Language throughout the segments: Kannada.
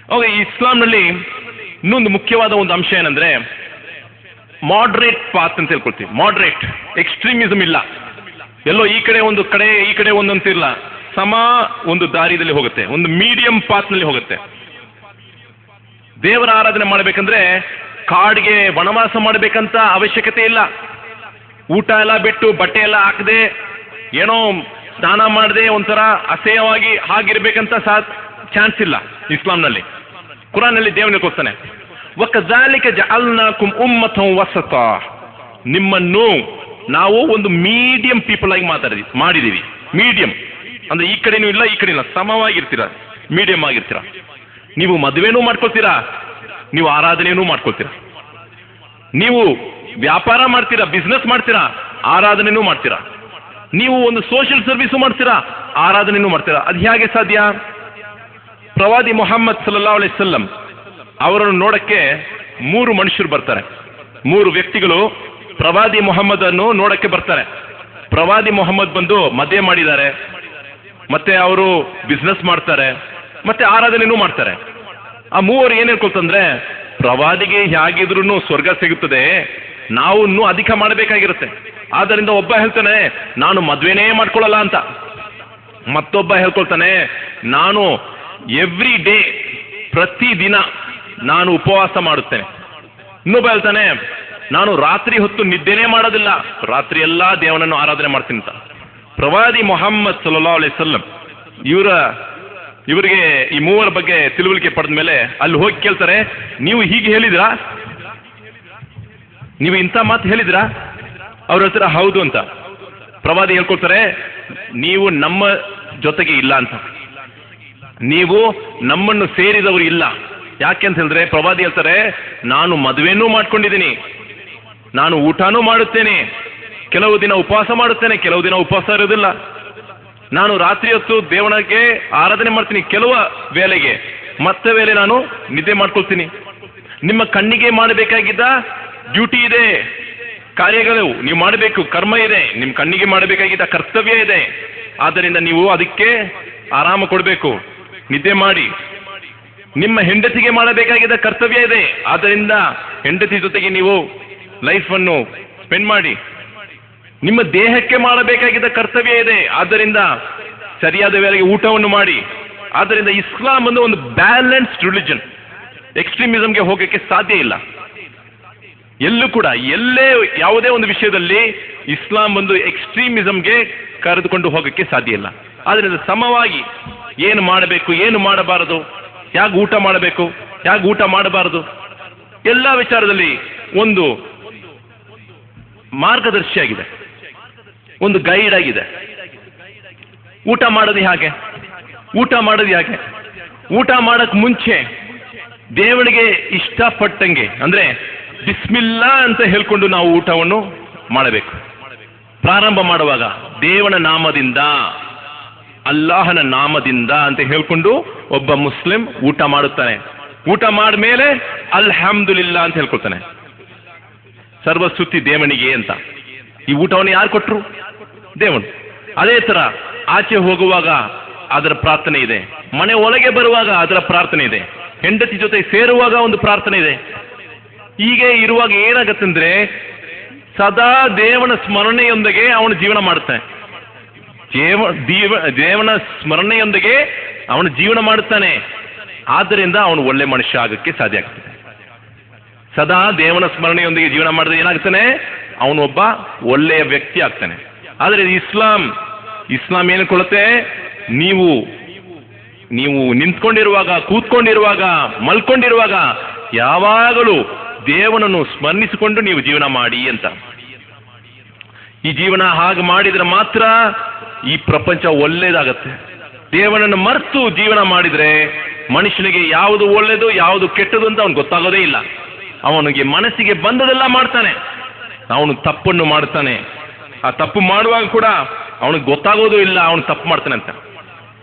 ಅವಾಗ ಈ ಇಸ್ಲಾಂನಲ್ಲಿ ಇನ್ನೊಂದು ಮುಖ್ಯವಾದ ಒಂದು ಅಂಶ ಏನಂದ್ರೆ ಮಾಡ್ರೇಟ್ ಪಾತ್ ಅಂತ ಹೇಳ್ಕೊಳ್ತೀವಿ. ಮಾಡ್ರೇಟ್, ಎಕ್ಸ್ಟ್ರೀಮಿಸಮ್ ಇಲ್ಲ, ಎಲ್ಲೋ ಈ ಕಡೆ ಒಂದಂತಿಲ್ಲ, ಸಮ ಒಂದು ದಾರಿಯಲ್ಲಿ ಹೋಗುತ್ತೆ, ಒಂದು ಮೀಡಿಯಂ ಪಾತ್ನಲ್ಲಿ ಹೋಗುತ್ತೆ. ದೇವರ ಆರಾಧನೆ ಮಾಡಬೇಕಂದ್ರೆ ಕಾಡಿಗೆ ವನವಾಸ ಮಾಡಬೇಕಂತ ಅವಶ್ಯಕತೆ ಇಲ್ಲ. ಊಟ ಎಲ್ಲ ಬಿಟ್ಟು ಬಟ್ಟೆ ಎಲ್ಲ ಹಾಕದೆ ಏನೋ ಸ್ನಾನ ಮಾಡದೆ ಒಂಥರ ಅಸಹ್ಯವಾಗಿ ಹಾಗಿರ್ಬೇಕಂತ ಚಾನ್ಸ್ ಇಲ್ಲ ಇಸ್ಲಾಂನಲ್ಲಿ. ಕುರಾನ್ನಲ್ಲಿ ದೇವನೇ ಕೊಡ್ತಾನೆ, ವಕಜಾಲಿಕ ಜಅಲ್ನಾಕುಂ ಉಮ್ಮತಂ ವಸತಾ, ನಿಮ್ಮನ್ನು ನಾವು ಒಂದು ಮೀಡಿಯಂ ಪೀಪಲ್ ಆಗಿ ಮಾಡಿದೀವಿ. ಮೀಡಿಯಂ ಅಂದ್ರೆ ಈ ಕಡೆನೂ ಇಲ್ಲ ಈ ಕಡೆ ಇಲ್ಲ, ಸಮವಾಗಿರ್ತೀರಾ, ಮೀಡಿಯಂ ಆಗಿರ್ತೀರಾ. ನೀವು ಮದುವೆನೂ ಮಾಡ್ಕೊಳ್ತೀರಾ, ನೀವು ಆರಾಧನೆಯೂ ಮಾಡ್ಕೊಳ್ತೀರಾ, ನೀವು ವ್ಯಾಪಾರ ಮಾಡ್ತೀರಾ, ಬಿಸ್ನೆಸ್ ಮಾಡ್ತೀರಾ, ಆರಾಧನೆನೂ ಮಾಡ್ತೀರಾ, ನೀವು ಒಂದು ಸೋಷಿಯಲ್ ಸರ್ವಿಸು ಮಾಡ್ತೀರಾ, ಆರಾಧನೆಯೂ ಮಾಡ್ತೀರಾ. ಅದು ಹೇಗೆ ಸಾಧ್ಯ? ಪ್ರವಾದಿ ಮೊಹಮ್ಮದ್ ಸಲ್ಲಲ್ಲಾಹು ಅಲೈಹಿ ವಸಲ್ಲಂ ಅವರನ್ನು ನೋಡಕ್ಕೆ 3 ಮನುಷ್ಯರು ಬರ್ತಾರೆ. 3 ವ್ಯಕ್ತಿಗಳು ಪ್ರವಾದಿ ಮೊಹಮ್ಮದ್ ಅನ್ನು ನೋಡಕ್ಕೆ ಬರ್ತಾರೆ. ಪ್ರವಾದಿ ಮೊಹಮ್ಮದ್ ಬಂದು ಮದುವೆ ಮಾಡಿದ್ದಾರೆ, ಮತ್ತೆ ಅವರು ಬಿಸ್ನೆಸ್ ಮಾಡ್ತಾರೆ, ಮತ್ತೆ ಆರಾಧನೆಯೂ ಮಾಡ್ತಾರೆ. ಆ 3 ಏನ್ ಹೇಳ್ಕೊಳ್ತಂದ್ರೆ, ಪ್ರವಾದಿಗೆ ಹೇಗಿದ್ರು ಸ್ವರ್ಗ ಸಿಗುತ್ತದೆ, ನಾವು ಇನ್ನೂ ಅಧಿಕ ಮಾಡಬೇಕಾಗಿರುತ್ತೆ. ಆದ್ದರಿಂದ ಒಬ್ಬ ಹೇಳ್ತಾನೆ ನಾನು ಮದುವೆನೇ ಮಾಡ್ಕೊಳ್ಳಲ್ಲ ಅಂತ, ಮತ್ತೊಬ್ಬ ಹೇಳ್ಕೊಳ್ತಾನೆ ನಾನು ಎವ್ರಿ ಡೇ, ಪ್ರತಿದಿನ ನಾನು ಉಪವಾಸ ಮಾಡುತ್ತೇನೆ. ಇನ್ನೊಬ್ಬ ಹೇಳ್ತಾನೆ ನಾನು ರಾತ್ರಿ ಹೊತ್ತು ನಿದ್ದೆನೇ ಮಾಡೋದಿಲ್ಲ, ರಾತ್ರಿ ಎಲ್ಲ ದೇವನನ್ನು ಆರಾಧನೆ ಮಾಡ್ತೀನಿ ಅಂತ. ಪ್ರವಾದಿ ಮೊಹಮ್ಮದ್ ಸಲ್ಲಲ್ಲಾಹು ಅಲೈಹಿ ವಸಲ್ಲಂ ಇವರಿಗೆ ಈ 3 ಬಗ್ಗೆ ತಿಳುವಳಿಕೆ ಪಡೆದ ಮೇಲೆ ಅಲ್ಲಿ ಹೋಗಿ ಕೇಳ್ತಾರೆ, ನೀವು ಹೀಗೆ ಹೇಳಿದ್ರಾ, ನೀವು ಇಂಥ ಮಾತು ಹೇಳಿದ್ರಾ? ಅವ್ರ ಹೇಳ್ತಾರೆ ಹೌದು ಅಂತ. ಪ್ರವಾದಿ ಹೇಳ್ಕೊಳ್ತಾರೆ, ನೀವು ನಮ್ಮ ಜೊತೆಗೆ ಇಲ್ಲ ಅಂತ, ನೀವು ನಮ್ಮನ್ನು ಸೇರಿದವರು ಇಲ್ಲ. ಯಾಕೆ ಅಂತ ಹೇಳಿದ್ರೆ ಪ್ರವಾದಿ ಹೇಳ್ತಾರೆ, ನಾನು ಮದುವೆನೂ ಮಾಡ್ಕೊಂಡಿದ್ದೀನಿ, ನಾನು ಊಟನೂ ಮಾಡುತ್ತೇನೆ, ಕೆಲವು ದಿನ ಉಪವಾಸ ಮಾಡುತ್ತೇನೆ, ಕೆಲವು ದಿನ ಉಪವಾಸ ಇರೋದಿಲ್ಲ, ನಾನು ರಾತ್ರಿ ಹೊತ್ತು ದೇವನಿಗೆ ಆರಾಧನೆ ಮಾಡ್ತೀನಿ ಕೆಲವು ವೇಳೆಗೆ, ಮತ್ತೆ ವೇಳೆ ನಾನು ನಿದ್ದೆ ಮಾಡ್ಕೊಳ್ತೀನಿ. ನಿಮ್ಮ ಕಣ್ಣಿಗೆ ಮಾಡಬೇಕಾಗಿದ್ದ ಡ್ಯೂಟಿ ಇದೆ, ಕಾರ್ಯಗಳು ನೀವು ಮಾಡಬೇಕು, ಕರ್ಮ ಇದೆ, ನಿಮ್ಮ ಕಣ್ಣಿಗೆ ಮಾಡಬೇಕಾಗಿದ್ದ ಕರ್ತವ್ಯ ಇದೆ. ಆದ್ದರಿಂದ ನೀವು ಅದಕ್ಕೆ ಆರಾಮ ಕೊಡಬೇಕು, ನಿದ್ದೆ ಮಾಡಿ. ನಿಮ್ಮ ಹೆಂಡತಿಗೆ ಮಾಡಬೇಕಾಗಿದ್ದ ಕರ್ತವ್ಯ ಇದೆ, ಆದ್ದರಿಂದ ಹೆಂಡತಿ ಜೊತೆಗೆ ನೀವು ಲೈಫನ್ನು ಸ್ಪೆಂಡ್ ಮಾಡಿ. ನಿಮ್ಮ ದೇಹಕ್ಕೆ ಮಾಡಬೇಕಾಗಿದ್ದ ಕರ್ತವ್ಯ ಇದೆ, ಆದ್ದರಿಂದ ಸರಿಯಾದ ವೇಳೆಗೆ ಊಟವನ್ನು ಮಾಡಿ. ಆದ್ದರಿಂದ ಇಸ್ಲಾಂ ಒಂದು ಬ್ಯಾಲೆನ್ಸ್ಡ್ ರಿಲಿಜನ್, ಎಕ್ಸ್ಟ್ರೀಮಿಸಮ್ಗೆ ಹೋಗಕ್ಕೆ ಸಾಧ್ಯ ಇಲ್ಲ. ಎಲ್ಲೂ ಕೂಡ ಯಾವುದೇ ಒಂದು ವಿಷಯದಲ್ಲಿ ಇಸ್ಲಾಂ ಎಕ್ಸ್ಟ್ರೀಮಿಸಮ್ಗೆ ಕರೆದುಕೊಂಡು ಹೋಗಕ್ಕೆ ಸಾಧ್ಯ ಇಲ್ಲ. ಆದ್ದರಿಂದ ಸಮವಾಗಿ ಏನು ಮಾಡಬೇಕು, ಏನು ಮಾಡಬಾರದು, ಹೇಗೆ ಊಟ ಮಾಡಬೇಕು, ಹೇಗೆ ಊಟ ಮಾಡಬಾರದು, ಎಲ್ಲ ವಿಚಾರದಲ್ಲಿ ಒಂದು ಮಾರ್ಗದರ್ಶಿಯಾಗಿದೆ, ಒಂದು ಗೈಡ್ ಆಗಿದೆ. ಊಟ ಮಾಡೋದು ಹೇಗೆ, ಊಟ ಮಾಡಕ್ ಮುಂಚೆ ದೇವರಿಗೆ ಇಷ್ಟಪಟ್ಟಂಗೆ ಅಂದ್ರೆ ಬಿಸ್ಮಿಲ್ಲಾ ಅಂತ ಹೇಳ್ಕೊಂಡು ನಾವು ಊಟವನ್ನು ಮಾಡಬೇಕು. ಪ್ರಾರಂಭ ಮಾಡುವಾಗ ದೇವನ ನಾಮದಿಂದ, ಅಲ್ಲಾಹನ ನಾಮದಿಂದ ಅಂತ ಹೇಳ್ಕೊಂಡು ಒಬ್ಬ ಮುಸ್ಲಿಂ ಊಟ ಮಾಡುತ್ತಾನೆ. ಊಟ ಮಾಡಿದ್ಮೇಲೆ ಅಲ್ಹಮ್ದುಲಿಲ್ಲಾ ಅಂತ ಹೇಳ್ಕೊಳ್ತಾನೆ, ಸರ್ವಸ್ತುತಿ ದೇವನಿಗೆ ಅಂತ. ಈ ಊಟವನ್ನು ಯಾರು ಕೊಟ್ರು? ದೇವನು. ಅದೇ ತರ ಆಚೆ ಹೋಗುವಾಗ ಅದರ ಪ್ರಾರ್ಥನೆ ಇದೆ, ಮನೆ ಒಳಗೆ ಬರುವಾಗ ಅದರ ಪ್ರಾರ್ಥನೆ ಇದೆ, ಹೆಂಡತಿ ಜೊತೆ ಸೇರುವಾಗ ಒಂದು ಪ್ರಾರ್ಥನೆ ಇದೆ. ಹೀಗೆ ಇರುವಾಗ ಏನಾಗತ್ತಂದ್ರೆ ಸದಾ ದೇವನ ಸ್ಮರಣೆಯೊಂದಿಗೆ ಅವನು ಜೀವನ ಮಾಡುತ್ತಾನೆ. ದೇವನ ಸ್ಮರಣೆಯೊಂದಿಗೆ ಅವನು ಜೀವನ ಮಾಡುತ್ತಾನೆ. ಆದ್ದರಿಂದ ಅವನು ಒಳ್ಳೆ ಮನುಷ್ಯ ಆಗಕ್ಕೆ ಸಾಧ್ಯ ಆಗ್ತದೆ. ಸದಾ ದೇವನ ಸ್ಮರಣೆಯೊಂದಿಗೆ ಜೀವನ ಮಾಡಿದ್ರೆ ಏನಾಗ್ತಾನೆ? ಅವನು ಒಬ್ಬ ಒಳ್ಳೆಯ ವ್ಯಕ್ತಿ ಆಗ್ತಾನೆ. ಆದರೆ ಇಸ್ಲಾಂ ಏನು ಕೊಡುತ್ತೆ? ನೀವು ನಿಂತ್ಕೊಂಡಿರುವಾಗ, ಕೂತ್ಕೊಂಡಿರುವಾಗ, ಮಲ್ಕೊಂಡಿರುವಾಗ ಯಾವಾಗಲೂ ದೇವನನ್ನು ಸ್ಮರಿಸಿಕೊಂಡು ನೀವು ಜೀವನ ಮಾಡಿ ಅಂತ. ಈ ಜೀವನ ಹಾಗೆ ಮಾಡಿದ್ರೆ ಮಾತ್ರ ಈ ಪ್ರಪಂಚ ಒಳ್ಳೇದಾಗತ್ತೆ. ದೇವನನ್ನು ಮರೆತು ಜೀವನ ಮಾಡಿದ್ರೆ ಮನುಷ್ಯನಿಗೆ ಯಾವುದು ಒಳ್ಳೇದು ಯಾವುದು ಕೆಟ್ಟದು ಅಂತ ಅವನು ಗೊತ್ತಾಗೋದೇ ಇಲ್ಲ. ಅವನಿಗೆ ಮನಸ್ಸಿಗೆ ಬಂದದೆಲ್ಲ ಮಾಡ್ತಾನೆ, ಅವನು ತಪ್ಪನ್ನು ಮಾಡ್ತಾನೆ. ಆ ತಪ್ಪು ಮಾಡುವಾಗ ಕೂಡ ಅವನಿಗೆ ಗೊತ್ತಾಗೋದು ಇಲ್ಲ ಅವನು ತಪ್ಪು ಮಾಡ್ತಾನೆ ಅಂತ.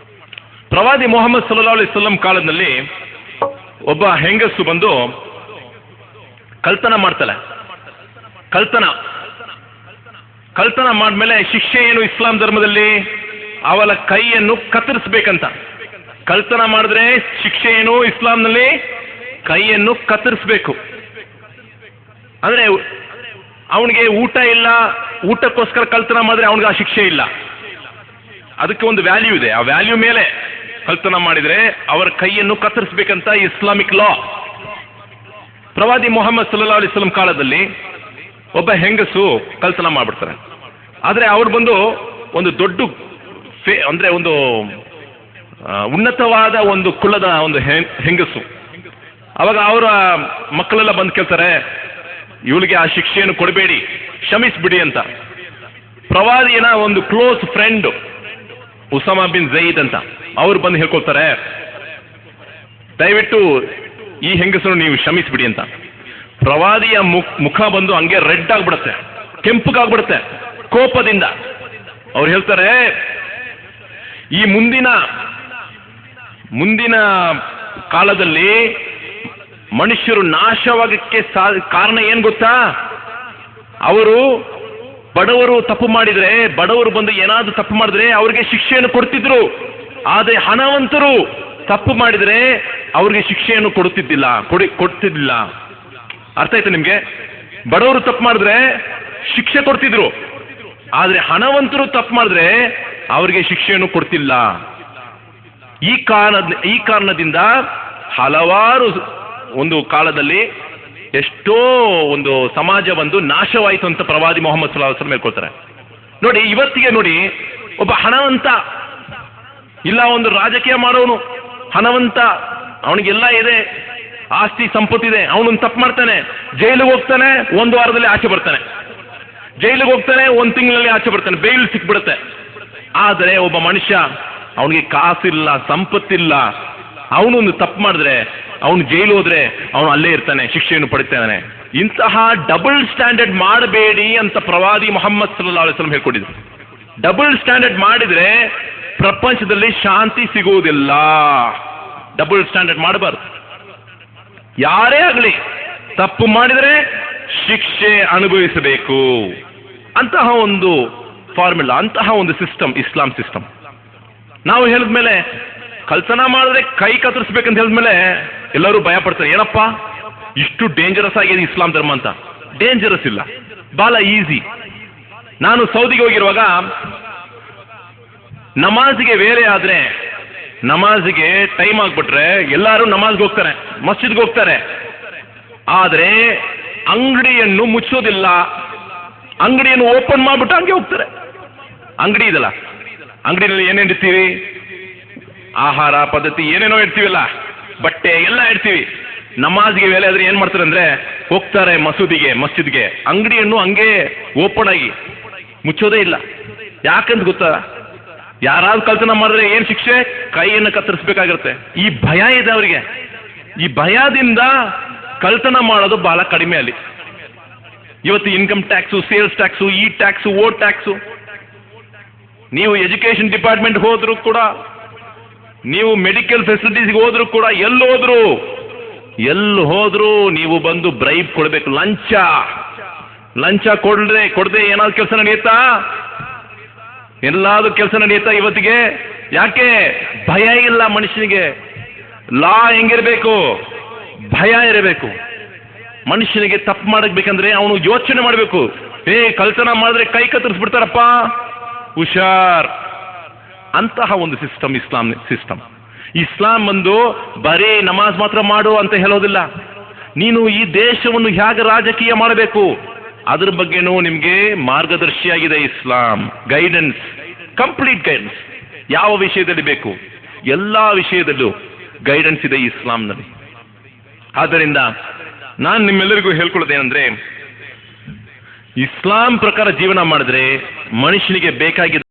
ಪ್ರವಾದಿ ಮೊಹಮ್ಮದ್ ಸಲ್ಲಲ್ಲಾಹು ಅಲೈಹಿ ವಸಲ್ಲಂ ಕಾಲದಲ್ಲಿ ಒಬ್ಬ ಹೆಂಗಸು ಬಂದು ಕಳ್ತನ ಮಾಡ್ತಾಳೆ. ಕಳ್ತನ ಮಾಡಿದ್ಮೇಲೆ ಶಿಕ್ಷೆ ಏನು ಇಸ್ಲಾಂ ಧರ್ಮದಲ್ಲಿ? ಅವಳ ಕೈಯನ್ನು ಕತ್ತರಿಸ್ಬೇಕಂತ. ಕಳ್ತನ ಮಾಡಿದ್ರೆ ಶಿಕ್ಷೆ ಏನು ಇಸ್ಲಾಂನಲ್ಲಿ? ಕೈಯನ್ನು ಕತ್ತರಿಸಬೇಕು. ಅಂದರೆ ಅವನಿಗೆ ಊಟ ಇಲ್ಲ, ಊಟಕ್ಕೋಸ್ಕರ ಕಳ್ತನ ಮಾಡಿದ್ರೆ ಅವನಿಗೆ ಆ ಶಿಕ್ಷೆ ಇಲ್ಲ. ಅದಕ್ಕೆ ಒಂದು ವ್ಯಾಲ್ಯೂ ಇದೆ, ಆ ವ್ಯಾಲ್ಯೂ ಮೇಲೆ ಕಳ್ತನ ಮಾಡಿದರೆ ಅವರ ಕೈಯನ್ನು ಕತ್ತರಿಸಬೇಕಂತ ಇಸ್ಲಾಮಿಕ್ ಲಾ. ಪ್ರವಾದಿ ಮೊಹಮ್ಮದ್ ಸಲ್ಲಲ್ಲಾಹು ಅಲೈಹಿ ವಸಲ್ಲಂ ಕಾಲದಲ್ಲಿ ಒಬ್ಬ ಹೆಂಗಸು ಕಳ್ತನ ಮಾಡಿಬಿಡ್ತಾರೆ. ಆದರೆ ಅವ್ರು ಬಂದು ಒಂದು ದೊಡ್ಡ ಅಂದರೆ ಒಂದು ಉನ್ನತವಾದ ಒಂದು ಕುಲದ ಒಂದು ಹೆಂಗಸು. ಅವಾಗ ಅವರ ಮಕ್ಕಳೆಲ್ಲ ಬಂದು ಕೇಳ್ತಾರೆ, ಇವಳಿಗೆ ಆ ಶಿಕ್ಷೆಯನ್ನು ಕೊಡಬೇಡಿ, ಕ್ಷಮಿಸ್ಬಿಡಿ ಅಂತ. ಪ್ರವಾದಿಯನ ಒಂದು ಕ್ಲೋಸ್ ಫ್ರೆಂಡ್ ಉಸಾಮಾ ಬಿನ್ ಝೈದ್ ಅಂತ ಅವ್ರು ಬಂದು ಹೇಳ್ಕೊಳ್ತಾರೆ, ದಯವಿಟ್ಟು ಈ ಹೆಂಗಸನ್ನು ನೀವು ಕ್ಷಮಿಸ್ಬಿಡಿ ಅಂತ. ಪ್ರವಾದಿಯ ಮುಖ ಬಂದು ಹಂಗೆ ರೆಡ್ ಆಗಿಬಿಡುತ್ತೆ, ಕೆಂಪಗಾಗ್ಬಿಡುತ್ತೆ ಕೋಪದಿಂದ. ಅವ್ರು ಹೇಳ್ತಾರೆ, ಈ ಮುಂದಿನ ಕಾಲದಲ್ಲಿ ಮನುಷ್ಯರು ನಾಶವಾಗಕ್ಕೆ ಕಾರಣ ಏನು ಗೊತ್ತಾ? ಅವರು ಬಡವರು ತಪ್ಪು ಮಾಡಿದ್ರೆ, ಬಡವರು ಬಂದು ಏನಾದರೂ ತಪ್ಪು ಮಾಡಿದ್ರೆ ಅವ್ರಿಗೆ ಶಿಕ್ಷೆಯನ್ನು ಕೊಡ್ತಿದ್ರು. ಆದರೆ ಹಣವಂತರು ತಪ್ಪು ಮಾಡಿದರೆ ಅವ್ರಿಗೆ ಶಿಕ್ಷೆಯನ್ನು ಕೊಡ್ತಿದ್ದಿಲ್ಲ. ಅರ್ಥ ಆಯ್ತು ನಿಮಗೆ? ಬಡವರು ತಪ್ಪು ಮಾಡಿದ್ರೆ ಶಿಕ್ಷೆ ಕೊಡ್ತಿದ್ರು, ಆದರೆ ಹಣವಂತರು ತಪ್ಪು ಮಾಡಿದ್ರೆ ಅವರಿಗೆ ಶಿಕ್ಷೆಯನ್ನು ಕೊಡ್ತಿಲ್ಲ. ಈ ಕಾರಣದಿಂದ ಹಲವಾರು ಒಂದು ಕಾಲದಲ್ಲಿ ಎಷ್ಟೋ ಒಂದು ಸಮಾಜ ಒಂದು ನಾಶವಾಯಿತು ಅಂತ ಪ್ರವಾದಿ ಮೊಹಮ್ಮದ್ ಸಲ್ಲಲ್ಲಾಹು ಅಲೈಹಿ ವಸಲ್ಲಂ ಹೇಳ್ಕೊಳ್ತಾರೆ. ನೋಡಿ, ಇವತ್ತಿಗೆ ನೋಡಿ, ಒಬ್ಬ ಹಣವಂತ ಇಲ್ಲ, ಒಂದು ರಾಜಕೀಯ ಮಾಡೋನು ಹಣವಂತ, ಅವನಿಗೆಲ್ಲ ಇದೆ, ಆಸ್ತಿ ಸಂಪತ್ತಿದೆ, ಅವನೊಂದು ತಪ್ಪು ಮಾಡ್ತಾನೆ, ಜೈಲಿಗೆ ಹೋಗ್ತಾನೆ, ಒಂದು ವಾರದಲ್ಲಿ ಆಚೆ ಬರ್ತಾನೆ, ಜೈಲಿಗೆ ಹೋಗ್ತಾನೆ, ಒಂದು ತಿಂಗಳಲ್ಲಿ ಆಚೆ ಬರ್ತಾನೆ, ಬೇಲ್ ಸಿಕ್ಬಿಡುತ್ತೆ. ಆದರೆ ಒಬ್ಬ ಮನುಷ್ಯ, ಅವನಿಗೆ ಕಾಸಿಲ್ಲ, ಸಂಪತ್ತಿಲ್ಲ, ಅವನೊಂದು ತಪ್ಪು ಮಾಡಿದ್ರೆ, ಅವನು ಜೈಲು ಹೋದ್ರೆ ಅವನು ಅಲ್ಲೇ ಇರ್ತಾನೆ, ಶಿಕ್ಷೆಯನ್ನು ಪಡಿತಾನೆ. ಇಂತಹ ಡಬಲ್ ಸ್ಟ್ಯಾಂಡರ್ಡ್ ಮಾಡಬೇಡಿ ಅಂತ ಪ್ರವಾದಿ ಮೊಹಮ್ಮದ್ ಸಲ್ಲಲ್ಲಾಹು ಅಲೈಹಿ ವಸಲ್ಲಂ ಹೇಳ್ಕೊಟ್ಟಿದ್ರು. ಡಬಲ್ ಸ್ಟ್ಯಾಂಡರ್ಡ್ ಮಾಡಿದ್ರೆ ಪ್ರಪಂಚದಲ್ಲಿ ಶಾಂತಿ ಸಿಗುವುದಿಲ್ಲ. ಡಬಲ್ ಸ್ಟ್ಯಾಂಡರ್ಡ್ ಮಾಡಬಾರ್ದು. ಯಾರೇ ಆಗಲಿ ತಪ್ಪು ಮಾಡಿದರೆ ಶಿಕ್ಷೆ ಅನುಭವಿಸಬೇಕು. ಅಂತಹ ಒಂದು ಫಾರ್ಮುಲಾ, ಅಂತಹ ಒಂದು ಸಿಸ್ಟಮ್ ಇಸ್ಲಾಂ ಸಿಸ್ಟಮ್. ನಾವು ಹೇಳಿದ್ಮೇಲೆ ಕಳ್ತನ ಮಾಡಿದ್ರೆ ಕೈ ಕತ್ತರಿಸ್ಬೇಕಂತ ಹೇಳಿದ್ಮೇಲೆ ಎಲ್ಲರೂ ಭಯ ಪಡ್ತಾರೆ. ಏನಪ್ಪ ಇಷ್ಟು ಡೇಂಜರಸ್ ಆಗಿದೆ ಇಸ್ಲಾಂ ಧರ್ಮ ಅಂತ? ಡೇಂಜರಸ್ ಇಲ್ಲ, ಬಹಳ ಈಸಿ. ನಾನು ಸೌದಿಗೆ ಹೋಗಿರುವಾಗ ನಮಾಜ್ಗೆ ವೇಳೆ ಆದರೆ, ನಮಾಜ್ಗೆ ಟೈಮ್ ಆಗಿಬಿಟ್ರೆ ಎಲ್ಲರೂ ನಮಾಜ್ಗೆ ಹೋಗ್ತಾರೆ, ಮಸ್ಜಿದ್ಗೆ ಹೋಗ್ತಾರೆ. ಆದರೆ ಅಂಗಡಿಯನ್ನು ಮುಚ್ಚೋದಿಲ್ಲ, ಅಂಗಡಿಯನ್ನು ಓಪನ್ ಮಾಡಿಬಿಟ್ಟು ಹಂಗೆ ಹೋಗ್ತಾರೆ. ಅಂಗಡಿ ಇದಲ್ಲ, ಅಂಗಡಿನಲ್ಲಿ ಏನೇನು ಇಡ್ತೀವಿ, ಆಹಾರ ಪದ್ಧತಿ ಏನೇನೋ ಇಡ್ತೀವಲ್ಲ, ಬಟ್ಟೆ ಎಲ್ಲ ಇಡ್ತೀವಿ. ನಮಾಜ್ಗೆ ವೇಳೆ ಆದರೆ ಏನು ಮಾಡ್ತಾರೆ ಅಂದರೆ ಹೋಗ್ತಾರೆ ಮಸ್ಜಿದ್ಗೆ, ಅಂಗಡಿಯನ್ನು ಹಂಗೆ ಓಪನ್ ಆಗಿ ಮುಚ್ಚೋದೇ ಇಲ್ಲ. ಯಾಕಂತ ಗೊತ್ತಾ? ಯಾರಾದ್ರೂ ಕಳ್ತನ ಮಾಡಿದ್ರೆ ಏನು ಶಿಕ್ಷೆ? ಕೈಯನ್ನು ಕತ್ತರಿಸಬೇಕಾಗಿರುತ್ತೆ. ಈ ಭಯ ಇದೆ ಅವರಿಗೆ. ಈ ಭಯದಿಂದ ಕಳ್ತನ ಮಾಡೋದು ಬಹಳ ಕಡಿಮೆ ಅಲ್ಲಿ. ಇವತ್ತು ಇನ್ಕಮ್ ಟ್ಯಾಕ್ಸು, ಸೇಲ್ಸ್ ಟ್ಯಾಕ್ಸು, ಈ ಟ್ಯಾಕ್ಸು, ಓ ಟ್ಯಾಕ್ಸು. ನೀವು ಎಜುಕೇಷನ್ ಡಿಪಾರ್ಟ್ಮೆಂಟ್ ಹೋದ್ರು ಕೂಡ, ನೀವು ಮೆಡಿಕಲ್ ಫೆಸಿಲಿಟೀಸ್ಗೆ ಹೋದ್ರು ಕೂಡ, ಎಲ್ಲಿ ಹೋದ್ರು ನೀವು ಬಂದು ಬ್ರೈಬ್ ಕೊಡಬೇಕು, ಲಂಚ ಕೊಡದೆ ಏನಾದ್ರು ಕೆಲಸ ನಡೆಯುತ್ತಾ? ಎಲ್ಲಾದ್ರೂ ಕೆಲಸ ನಡೆಯುತ್ತಾ ಇವತ್ತಿಗೆ? ಯಾಕೆ? ಭಯ ಇಲ್ಲ ಮನುಷ್ಯನಿಗೆ. ಲಾ ಹೆಂಗಿರಬೇಕು? ಭಯ ಇರಬೇಕು. ಮನುಷ್ಯನಿಗೆ ತಪ್ಪು ಮಾಡಬೇಕಂದ್ರೆ ಅವನು ಯೋಚನೆ ಮಾಡಬೇಕು. ಕಳ್ತನ ಮಾಡಿದ್ರೆ ಕೈ ಕತ್ತರಿಸ್ಬಿಡ್ತಾರಪ್ಪ, ಹುಷಾರ್. ಅಂತಹ ಒಂದು ಸಿಸ್ಟಮ್ ಇಸ್ಲಾಂ ಸಿಸ್ಟಮ್. ಇಸ್ಲಾಂ ಒಂದು ಬರೀ ನಮಾಜ್ ಮಾತ್ರ ಮಾಡು ಅಂತ ಹೇಳೋದಿಲ್ಲ. ನೀನು ಈ ದೇಶವನ್ನು ಹೇಗೆ ರಾಜಕೀಯ ಮಾಡಬೇಕು ಅದ್ರ ಬಗ್ಗೆನೂ ನಿಮಗೆ ಮಾರ್ಗದರ್ಶಿಯಾಗಿದೆ ಇಸ್ಲಾಂ. Guidance, complete guidance. ಯಾವ ವಿಷಯದಲ್ಲಿ ಬೇಕು, ಎಲ್ಲ ವಿಷಯದಲ್ಲೂ ಗೈಡೆನ್ಸ್ ಇದೆ ಇಸ್ಲಾಂನಲ್ಲಿ. ಆದ್ದರಿಂದ ನಾನು ನಿಮ್ಮೆಲ್ಲರಿಗೂ ಹೇಳ್ಕೊಳ್ಳೋದೇನೆಂದ್ರೆ, ಇಸ್ಲಾಂ ಪ್ರಕಾರ ಜೀವನ ಮಾಡಿದ್ರೆ ಮನುಷ್ಯನಿಗೆ ಬೇಕಾಗಿದ್ದ